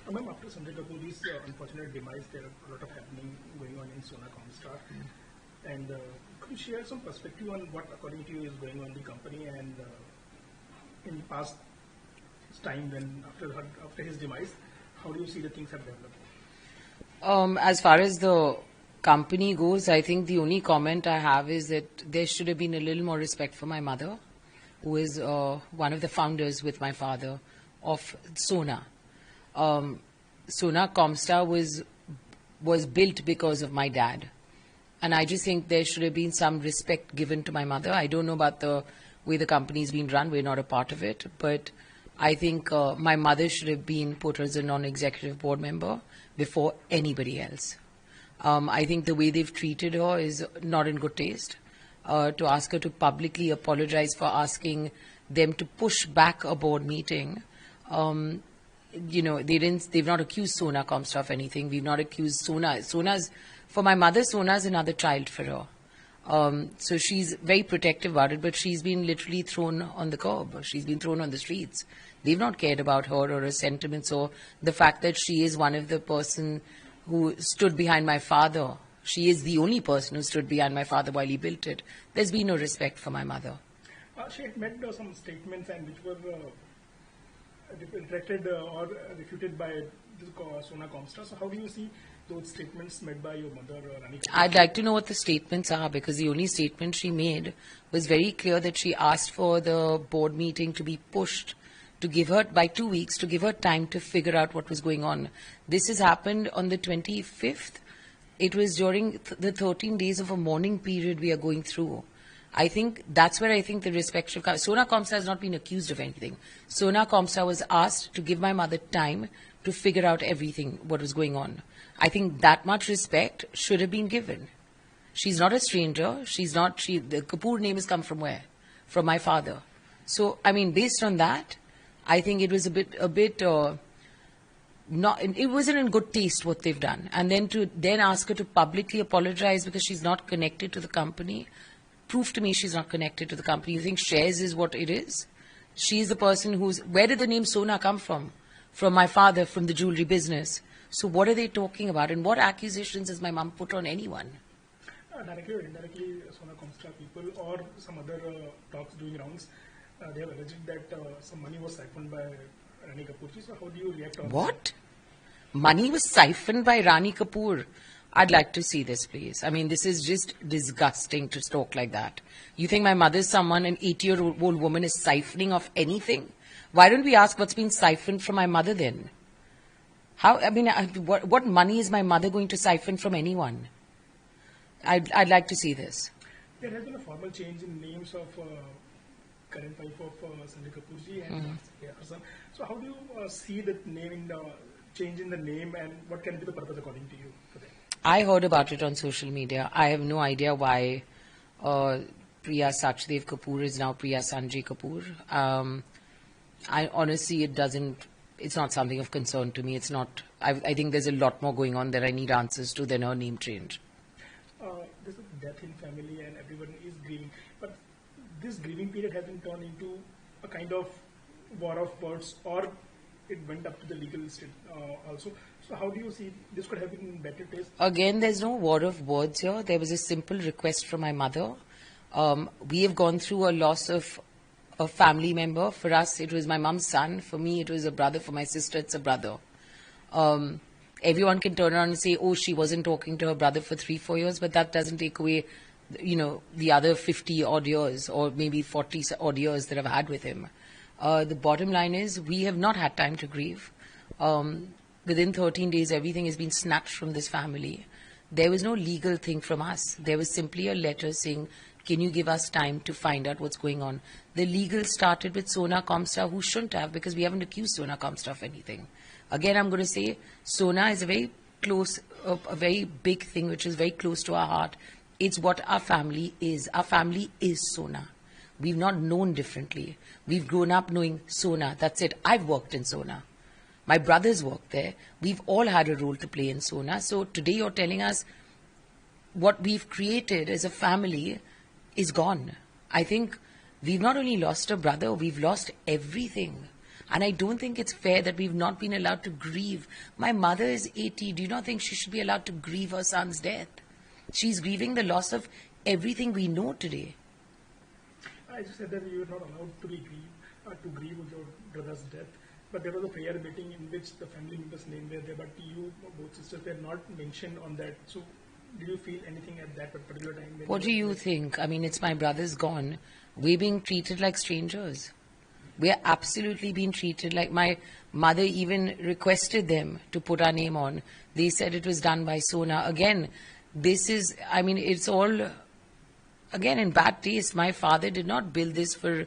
Ma'am, after Sanjay Kapoor's unfortunate demise, there are a lot of happening going on in Sona Comstar. And could you share some perspective on what, according to you, is going on in the company and in past time when after his demise, how do you see the things have developed? As far as the company goes, I think the only comment I have is that there should have been a little more respect for my mother, who is one of the founders with my father of Sona. Sona Comstar was built because of my dad. And I just think there should have been some respect given to my mother. I don't know about the way the company's been run. We're not a part of it. But I think my mother should have been put as a non-executive board member before anybody else. I think the way they've treated her is not in good taste. To ask her to publicly apologize for asking them to push back a board meeting. They've not accused Sona Comstar of anything. We've not accused Sona. For my mother, Sona's another child for her. So she's very protective about it, but she's been literally thrown on the curb. She's been thrown on the streets. They've not cared about her or her sentiments or the fact that she is one of the person who stood behind my father. She is the only person who stood behind my father while he built it. There's been no respect for my mother. She had made some statements and which were retracted or refuted by Sona Comstar. So how do you see those statements made by your mother, Rani Kapoor? I'd like to know what the statements are, because the only statement she made was very clear that she asked for the board meeting to be pushed to give her, by 2 weeks, to give her time to figure out what was going on. This has happened on the 25th. It was during the 13 days of a mourning period we are going through. I think that's where I think the respect should come. Sona Comstar has not been accused of anything. Sona Comstar was asked to give my mother time to figure out everything, what was going on. I think that much respect should have been given. She's not a stranger. The Kapoor name has come from where? From my father. So, I mean, based on that, I think it was it wasn't in good taste what they've done. And then to ask her to publicly apologize because she's not connected to the company. Prove to me she's not connected to the company. You think shares is what it is? She's the person where did the name Sona come from? From my father, from the jewelry business. So what are they talking about? And what accusations has my mum put on anyone? Directly or indirectly, Sona Comstar people or some other talks doing rounds, they have alleged that some money was siphoned by Rani Kapoor. So how do you react on what? that? Money was siphoned by Rani Kapoor? I'd like to see this, please. I mean, this is just disgusting to talk like that. You think my mother's someone, an 80-year-old woman is siphoning off anything? Why don't we ask what's been siphoned from my mother then? What money is my mother going to siphon from anyone? I'd like to see this. There has been a formal change in names of current wife of Sanjay Kapoorji and her son. So how do you see the change in the name, and what can be the purpose according to you for that? I heard about it on social media. I have no idea why Priya Sachdev Kapoor is now Priya Sanjay Kapoor. I honestly, it's not something of concern to me. It's not. I think there's a lot more going on that I need answers to than her name change. There's a death in family and everyone is grieving. But this grieving period has been turned into a kind of war of words, or it went up to the legal state also. So how do you see this could have been in better taste? Again, there's no war of words here. There was a simple request from my mother. We have gone through a loss of a family member. For us, it was my mum's son. For me, it was a brother. For my sister, it's a brother. Everyone can turn around and say, oh, she wasn't talking to her brother for 3-4 years, but that doesn't take away, the other 50 odd years or maybe 40 odd years that I've had with him. The bottom line is we have not had time to grieve. Within 13 days, everything has been snatched from this family. There was no legal thing from us. There was simply a letter saying, can you give us time to find out what's going on? The legal started with Sona Comstar, who shouldn't have, because we haven't accused Sona Comstar of anything. Again, I'm going to say Sona is a very big thing, which is very close to our heart. It's what our family is. Our family is Sona. We've not known differently. We've grown up knowing Sona. That's it. I've worked in Sona. My brothers worked there. We've all had a role to play in Sona. So today you're telling us what we've created as a family is gone. I think we've not only lost a brother, we've lost everything. And I don't think it's fair that we've not been allowed to grieve. My mother is 80. Do you not think she should be allowed to grieve her son's death? She's grieving the loss of everything we know today. I just said that you were not allowed to grieve with your brother's death. But there was a prayer meeting in which the family members' names were there, but you, both sisters, were not mentioned on that. So, did you feel anything at that particular time? What do you think? I mean, it's my brother's gone. We're being treated like strangers. We're absolutely being treated like my mother even requested them to put our name on. They said it was done by Sona. Again, this is, I mean, it's all, again, in bad taste. My father did not build this for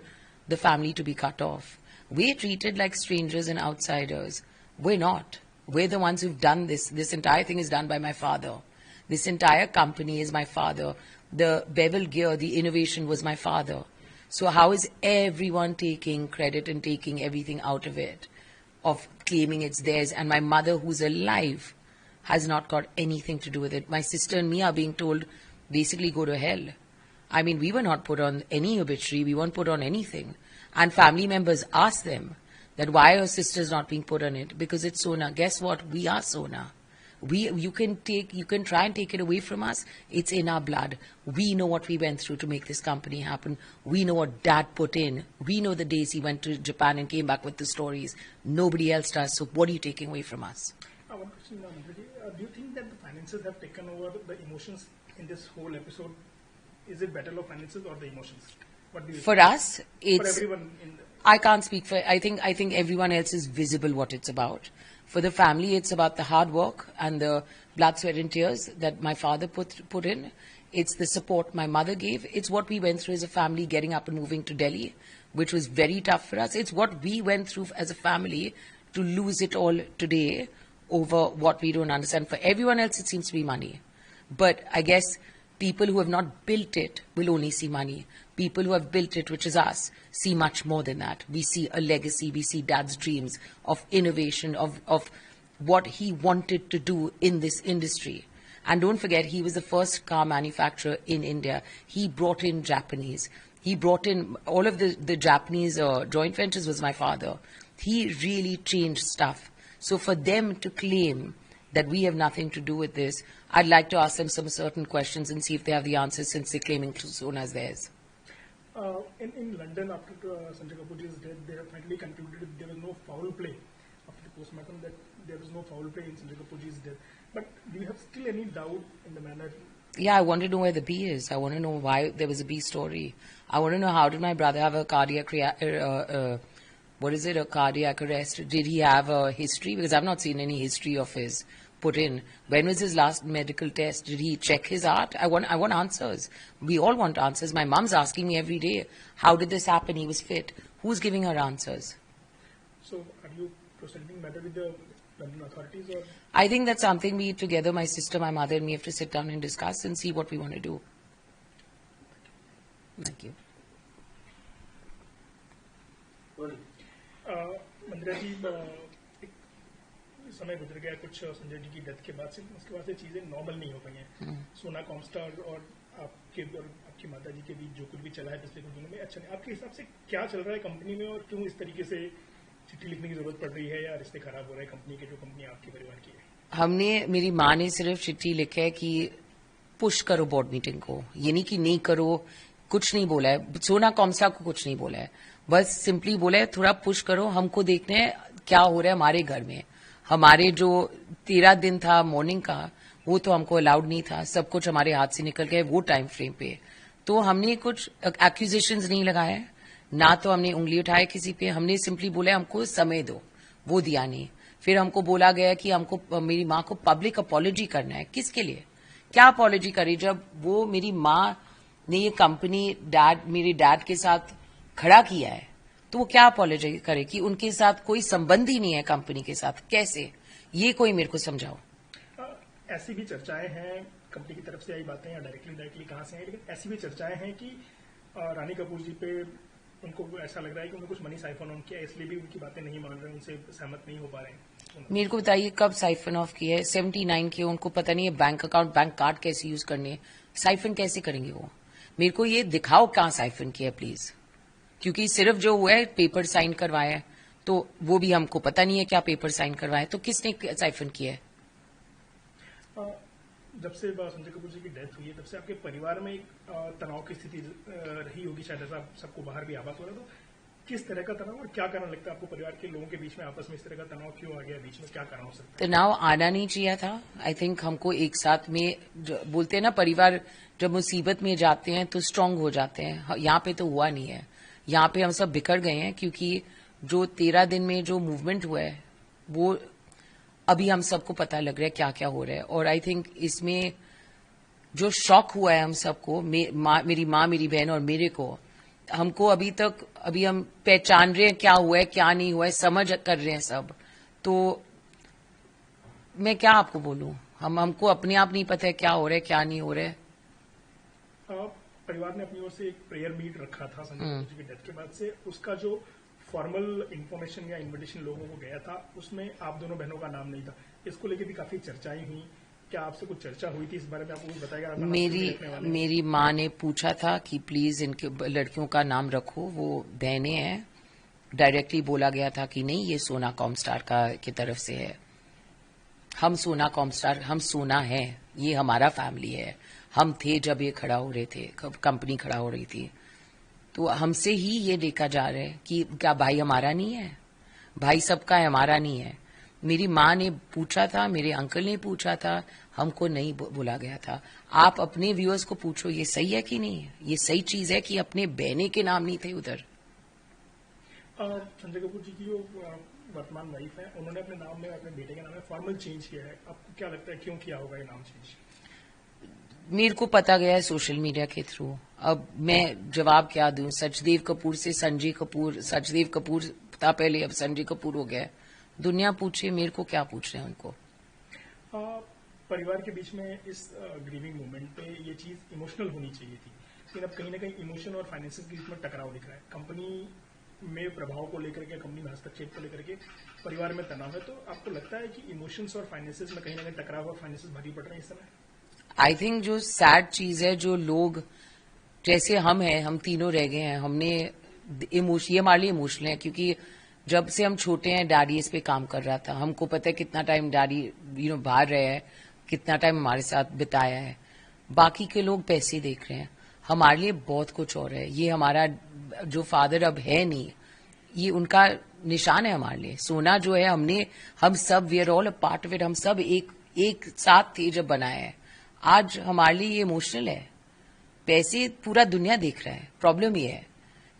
the family to be cut off. We're treated like strangers and outsiders. We're not. We're the ones who've done this. This entire thing is done by my father. This entire company is my father. The bevel gear, the innovation was my father. So how is everyone taking credit and taking everything out of it, of claiming it's theirs? And my mother, who's alive, has not got anything to do with it. My sister and me are being told, basically, go to hell. I mean, we were not put on any obituary. We weren't put on anything. And family members ask them that why are sisters not being put on it? Because it's Sona. Guess what? We are Sona. You can try and take it away from us. It's in our blood. We know what we went through to make this company happen. We know what Dad put in. We know the days he went to Japan and came back with the stories. Nobody else does. So what are you taking away from us? One question, do you think that the finances have taken over the emotions in this whole episode? Is it battle of finances or the emotions? What do you For think? us, it's... For everyone in the... I can't speak for... I think everyone else is visible what it's about. For the family, it's about the hard work and the blood, sweat and tears that my father put in. It's the support my mother gave. It's what we went through as a family getting up and moving to Delhi, which was very tough for us. It's what we went through as a family to lose it all today over what we don't understand. For everyone else, it seems to be money. But I guess people who have not built it will only see money. People who have built it, which is us, see much more than that. We see a legacy. We see Dad's dreams of innovation, of what he wanted to do in this industry. And don't forget, he was the first car manufacturer in India. He brought in Japanese. He brought in all of the Japanese joint ventures was my father. He really changed stuff. So for them to claim that we have nothing to do with this, I'd like to ask them some certain questions and see if they have the answers, since they're claiming Sona as theirs. In London, after Sanjay Kapoorji's death, they have finally concluded there was no foul play after the postmortem, that there was no foul play in Sanjay Kapoorji's death. But do you have still any doubt in the manner? Yeah, I want to know where the B is. I want to know why there was a B story. I want to know, how did my brother have a cardiac a cardiac arrest? Did he have a history? Because I've not seen any history of his put in. When was his last medical test? Did he check his heart? I want answers. We all want answers. My mom's asking me every day, how did this happen? He was fit. Who's giving her answers? So are you proceeding matter with the London authorities? Or? I think that's something we together, my sister, my mother and me, have to sit down and discuss and see what we want to do. Thank you. मंदिरा जी, समय गुजर गया कुछ संजय जी की death के बाद से, उसके बाद से चीजें नॉर्मल नहीं हो पाई हैं. सोना कॉमस्टार और आपकी माता जी के बीच जो कुछ भी चला है पिछले कुछ दिनों में, अच्छा नहीं. आपके हिसाब से क्या चल रहा है कंपनी में, और क्यों इस तरीके से चिट्ठी लिखने की जरूरत पड़ रही है, या रिश्ते खराब हो रहे हैं कंपनी के, जो कंपनी आपके परिवार की है? मेरी माँ ने सिर्फ चिट्ठी लिखा है कि पुश करो बोर्ड मीटिंग को, ये नहीं कि नहीं करो. कुछ नहीं बोला है. सोना कॉमस्टार को कुछ नहीं बोला है. बस सिंपली बोला है थोड़ा पुश करो, हमको देखने हैं क्या हो रहा है हमारे घर में. हमारे जो 13 दिन था मॉर्निंग का, वो तो हमको अलाउड नहीं था. सब कुछ हमारे हाथ से निकल गया वो टाइम फ्रेम पे. तो हमने कुछ एक्यूजेशंस नहीं लगाए, ना तो हमने उंगली उठाए किसी पे. हमने सिंपली बोला हमको समय दो, वो दिया नहीं. फिर हमको बोला गया कि हमको, मेरी माँ को पब्लिक अपॉलॉजी करना है. किसके लिए, क्या अपॉलॉजी करे, जब वो मेरी माँ ने ये कंपनी मेरे डैड के साथ खड़ा किया है, तो वो क्या अपॉलॉजी करे कि उनके साथ कोई संबंध ही नहीं है कंपनी के साथ. कैसे, ये कोई मेरे को समझाओ. ऐसी भी चर्चाएं हैं, कंपनी की तरफ से आई बातें, या डायरेक्टली कहां से हैं, लेकिन ऐसी भी चर्चाएं हैं कि रानी कपूर जी पे उनको ऐसा लग रहा है कि उन्होंने कुछ मनी साइफन ऑन किया, इसलिए भी उनकी बातें नहीं मान रहे, उनसे सहमत नहीं हो पा रहे हैं. मेरे को बताइए कब साइफन ऑफ किया है? 79 के. उनको पता नहीं है बैंक अकाउंट, बैंक कार्ड कैसे यूज करने. साइफन कैसे करेंगे वो? मेरे को ये दिखाओ कहाँ साइफन किया है प्लीज. क्योंकि सिर्फ जो हुआ है पेपर साइन करवाया है, तो वो भी हमको पता नहीं है क्या पेपर साइन करवाए, तो किसने साइफन किया है? जब से संजय कपूर जी की डेथ हुई है तब से आपके परिवार में एक तनाव की स्थिति रही होगी, शायद ऐसा सबको बाहर भी आभास हो रहा है। तो किस तरह का तनाव और क्या कारण लगता है आपको परिवार के लोगों के बीच में आपस में इस तरह का तनाव क्यों आ गया बीच में, क्या कारण हो सकता है? तनाव आना नहीं चाहिए था। आई थिंक हमको एक साथ में बोलते हैं ना, परिवार जब मुसीबत में जाते हैं तो स्ट्रांग हो जाते हैं। यहाँ पे तो हुआ नहीं है। यहाँ पे हम सब बिखर गए हैं क्योंकि जो 13 दिन में जो मूवमेंट हुआ है वो अभी हम सबको पता लग रहा है क्या क्या हो रहा है। और आई थिंक इसमें जो शॉक हुआ है हम सबको, मेरी माँ, मेरी बहन और मेरे को, हमको अभी हम पहचान रहे हैं क्या हुआ है क्या नहीं हुआ है, समझ कर रहे हैं सब। तो मैं क्या आपको बोलूं, हमको अपने आप नहीं पता है क्या हो रहा है क्या नहीं हो रहा है। परिवार ने अपनी ओर से एक प्रेयर मीट रखा था संजय कपूर जी की डेथ के बाद से, उसका जो फॉर्मल इंफॉर्मेशन या इन्विटेशन लोगों को गया था उसमें आप दोनों बहनों का नाम नहीं था। इसको लेकर भी काफी चर्चाएं हुई, क्या आपसे कुछ चर्चा हुई थी इस बारे में? आपको कुछ बताएगा? मेरी माँ ने पूछा था कि प्लीज इनके लड़कियों का नाम रखो, वो बहनें हैं। डायरेक्टली बोला गया था कि नहीं, ये सोना कॉमस्टार की तरफ से है। हम सोना कॉमस्टार, हम सोना है, ये हमारा फैमिली है। हम थे जब ये खड़ा हो रहे थे, कंपनी खड़ा हो रही थी, तो हमसे ही ये देखा जा रहा है कि क्या भाई हमारा नहीं है? भाई सबका है, हमारा नहीं है। मेरी माँ ने पूछा था, मेरे अंकल ने पूछा था, हमको नहीं बोला गया था। आप अपने व्यूअर्स को पूछो, ये सही है कि नहीं है? ये सही चीज है कि अपने बहने के नाम नहीं थे उधर? संजय कपूर जी की जो वर्तमान वाइफ है, उन्होंने अपने नाम में, अपने बेटे के नाम में फॉर्मल चेंज किया है। आपको क्या लगता है क्यों किया होगा ये नाम चेंज? मेरे को पता गया है सोशल मीडिया के थ्रू। अब मैं जवाब क्या दूं? सचदेव कपूर से संजय कपूर, सचदेव कपूर था पहले, अब संजय कपूर हो गया। दुनिया पूछे, मेरे को क्या पूछ रहे हैं उनको। परिवार के बीच में इस ग्रीविंग मोमेंट पे ये चीज इमोशनल होनी चाहिए थी, लेकिन अब कहीं ना कहीं इमोशन और फाइनेंसेस के बीच में टकराव दिख रहा है। कंपनी में प्रभाव को लेकर के, कंपनी में हस्तक्षेप को लेकर के परिवार में तनाव है। तो आपको लगता है कि इमोशंस और फाइनेंसेस में कहीं ना कहीं टकराव और फाइनेंसेस भारी पड़ रहे हैं इस समय? आई थिंक जो सैड चीज है, जो लोग जैसे हम हैं, हम तीनों रह गए हैं, हमने ये हमारे लिए इमोशनल है क्योंकि जब से हम छोटे हैं डैडी इस पे काम कर रहा था। हमको पता है कितना टाइम डैडी बाहर रहे हैं, कितना टाइम हमारे साथ बिताया है। बाकी के लोग पैसे देख रहे हैं, हमारे लिए बहुत कुछ और है। ये हमारा जो फादर अब है नहीं, ये उनका निशान है हमारे लिए। सोना जो है, हम सब we are all a part of it. हम सब एक साथ थे जब बनाया है। आज हमारे लिए ये इमोशनल है। पैसे पूरा दुनिया देख रहा है। प्रॉब्लम ये है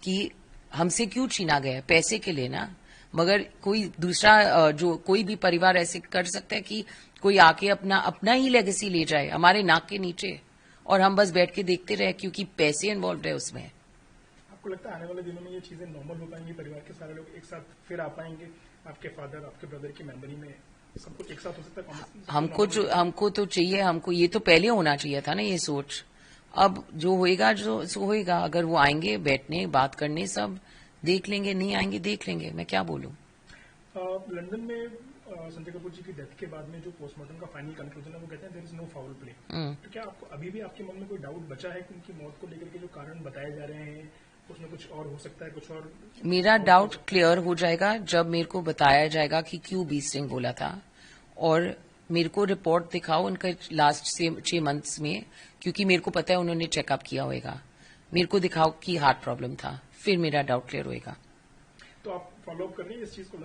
कि हमसे क्यों छीना गया? पैसे के लिए ना। मगर कोई दूसरा जो कोई भी परिवार ऐसे कर सकता है कि कोई आके अपना ही लेगेसी ले जाए हमारे नाक के नीचे, और हम बस बैठ के देखते रहे क्योंकि पैसे इन्वॉल्व है उसमें। आपको लगता है आने वाले दिनों में ये चीजें नॉर्मल हो पाएंगी? परिवार के सारे लोग एक साथ फिर आ पाएंगे? आपके फादर, आपके ब्रदर की मेमोरी में सब कुछ एक साथ हो सकता है? हमको तो चाहिए, हमको ये तो पहले होना चाहिए था ना ये सोच। अब जो होएगा सो होएगा। अगर वो आएंगे बैठने बात करने, सब देख लेंगे। नहीं आएंगे देख लेंगे, मैं क्या बोलूं। लंदन में संजय कपूर जी की डेथ के बाद में जो पोस्टमार्टम का फाइनल कंक्लूजन है, वो कहते हैं there is no foul play. तो क्या आपको अभी भी आपके मन में कोई डाउट बचा है कि उनकी मौत को लेकर के जो कारण बताए जा रहे हैं उसमें कुछ और हो सकता है? कुछ और मेरा डाउट क्लियर हो जाएगा जब मेरे को बताया जाएगा कि क्यों बी स्ट्रिंग बोला था, और मेरे को रिपोर्ट दिखाओ उनका लास्ट 6 मंथ्स में, क्योंकि मेरे को पता है उन्होंने चेकअप किया होगा। मेरे को दिखाओ कि हार्ट प्रॉब्लम था, फिर मेरा डाउट क्लियर होएगा। तो आप फॉलो अप कर रही हैं इस चीज को?